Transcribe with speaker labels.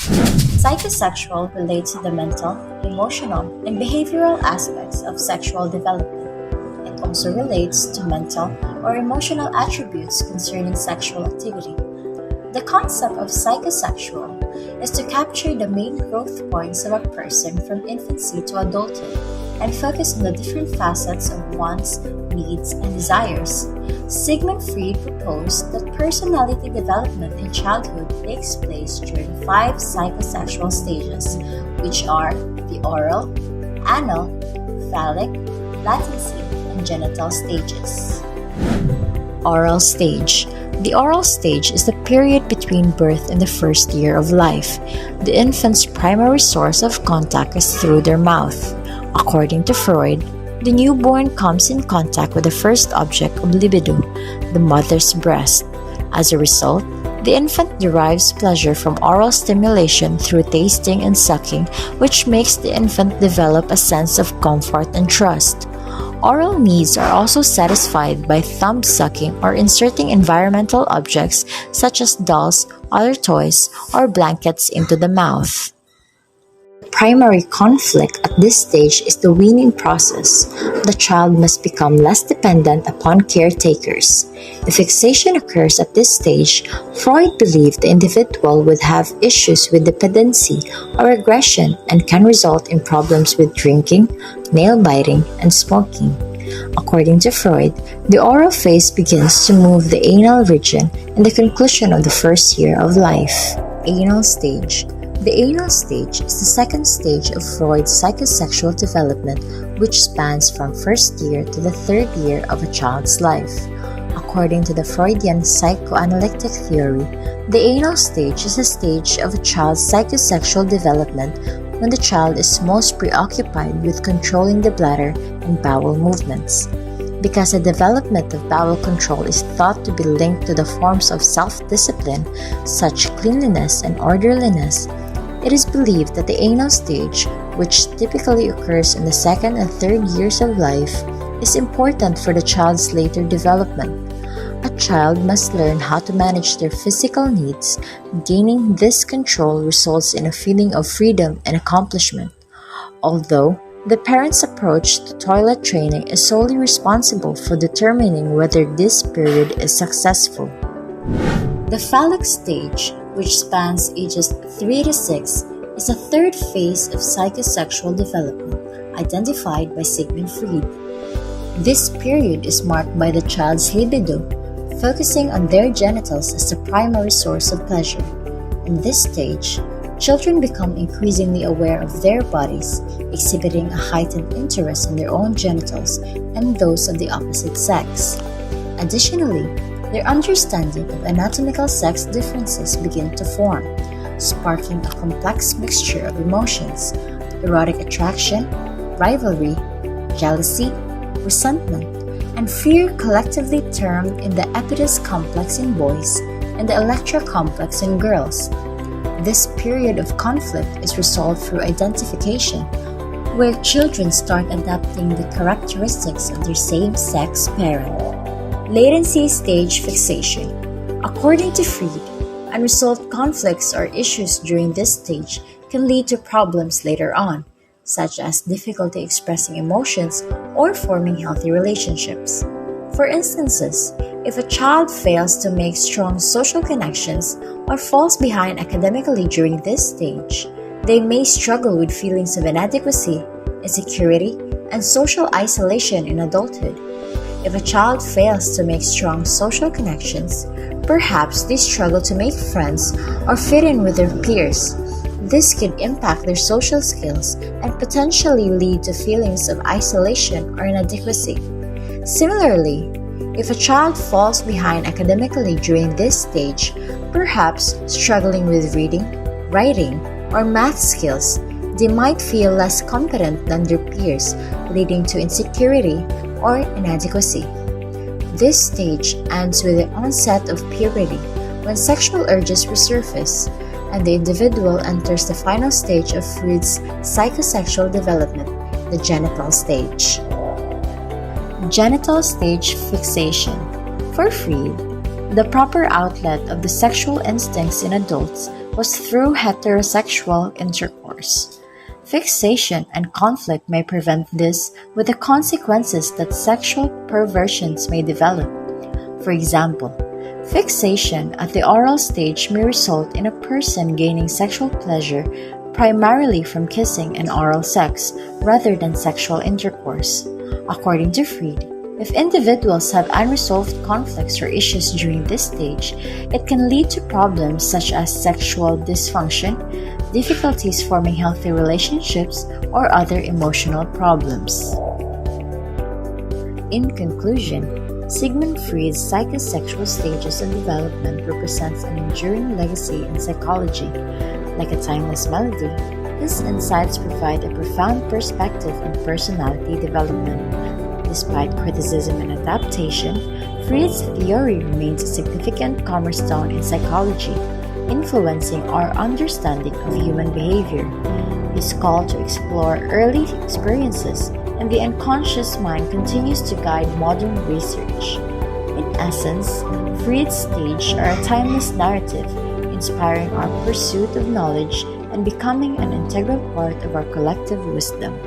Speaker 1: Psychosexual relates to the mental, emotional, and behavioral aspects of sexual development. It also relates to mental or emotional attributes concerning sexual activity. The concept of psychosexual is to capture the main growth points of a person from infancy to adulthood and focus on the different facets of wants, needs, and desires. Sigmund Freud proposed that personality development in childhood takes place during five psychosexual stages, which are the oral, anal, phallic, latency, and genital stages. Oral stage. The oral stage is the period between birth and the first year of life. The infant's primary source of contact is through their mouth. According to Freud, the newborn comes in contact with the first object of libido, the mother's breast. As a result, the infant derives pleasure from oral stimulation through tasting and sucking, which makes the infant develop a sense of comfort and trust. Oral needs are also satisfied by thumb sucking or inserting environmental objects such as dolls, other toys, or blankets into the mouth. Primary conflict at this stage is the weaning process. The child must become less dependent upon caretakers. If fixation occurs at this stage, Freud believed the individual would have issues with dependency or aggression and can result in problems with drinking, nail biting, and smoking. According to Freud, the oral phase begins to move the anal region in the conclusion of the first year of life. Anal stage. The anal stage is the second stage of Freud's psychosexual development, which spans from first year to the third year of a child's life. According to the Freudian psychoanalytic theory, the anal stage is a stage of a child's psychosexual development when the child is most preoccupied with controlling the bladder and bowel movements. Because the development of bowel control is thought to be linked to the forms of self-discipline, such cleanliness and orderliness, it is believed that the anal stage, which typically occurs in the second and third years of life, is important for the child's later development. A child must learn how to manage their physical needs. Gaining this control results in a feeling of freedom and accomplishment. Although the parent's approach to toilet training is solely responsible for determining whether this period is successful. The phallic stage, which spans ages 3 to 6, is a third phase of psychosexual development identified by Sigmund Freud. This period is marked by the child's libido, focusing on their genitals as the primary source of pleasure. In this stage, children become increasingly aware of their bodies, exhibiting a heightened interest in their own genitals and those of the opposite sex. Additionally, their understanding of anatomical sex differences begin to form, sparking a complex mixture of emotions: erotic attraction, rivalry, jealousy, resentment, and fear, collectively termed in the Oedipus complex in boys and the Electra complex in girls. This period of conflict is resolved through identification, where children start adapting the characteristics of their same-sex parent. Latency stage fixation. According to Freud, unresolved conflicts or issues during this stage can lead to problems later on, such as difficulty expressing emotions or forming healthy relationships. For instances, if a child fails to make strong social connections or falls behind academically during this stage, they may struggle with feelings of inadequacy, insecurity, and social isolation in adulthood. If a child fails to make strong social connections, perhaps they struggle to make friends or fit in with their peers. This could impact their social skills and potentially lead to feelings of isolation or inadequacy. Similarly, if a child falls behind academically during this stage, perhaps struggling with reading, writing, or math skills, they might feel less competent than their peers, leading to insecurity or inadequacy. This stage ends with the onset of puberty, when sexual urges resurface, and the individual enters the final stage of Freud's psychosexual development, the genital stage. Genital stage fixation. For Freud, The proper outlet of the sexual instincts in adults was through heterosexual intercourse. Fixation and conflict may prevent this, with the consequences that sexual perversions may develop. For example, fixation at the oral stage may result in a person gaining sexual pleasure primarily from kissing and oral sex rather than sexual intercourse. According to Freud, if individuals have unresolved conflicts or issues during this stage, it can lead to problems such as sexual dysfunction, difficulties forming healthy relationships, or other emotional problems. In conclusion, Sigmund Freud's psychosexual stages of development represents an enduring legacy in psychology. Like a timeless melody, his insights provide a profound perspective on personality development. Despite criticism and adaptation, Freud's theory remains a significant cornerstone in psychology, influencing our understanding of human behavior. His call to explore early experiences and the unconscious mind continues to guide modern research. In essence, Freud's stages are a timeless narrative, inspiring our pursuit of knowledge and becoming an integral part of our collective wisdom.